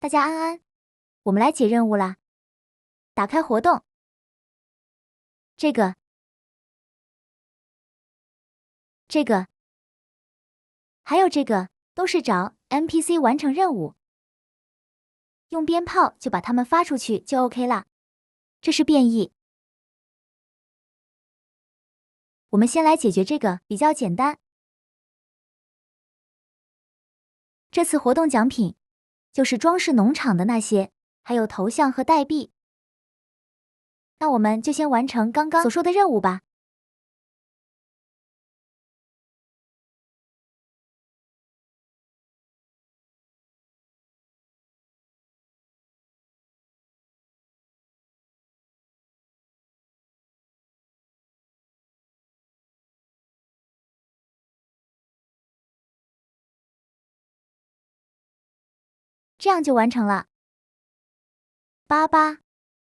大家安安，我们来解任务啦！打开活动，这个，还有这个，都是找 NPC 完成任务，用鞭炮就把它们发出去就 OK 啦。这是变异。我们先来解决这个，比较简单。这次活动奖品就是装饰农场的那些，还有头像和代币。那我们就先完成刚刚所说的任务吧。这样就完成了。88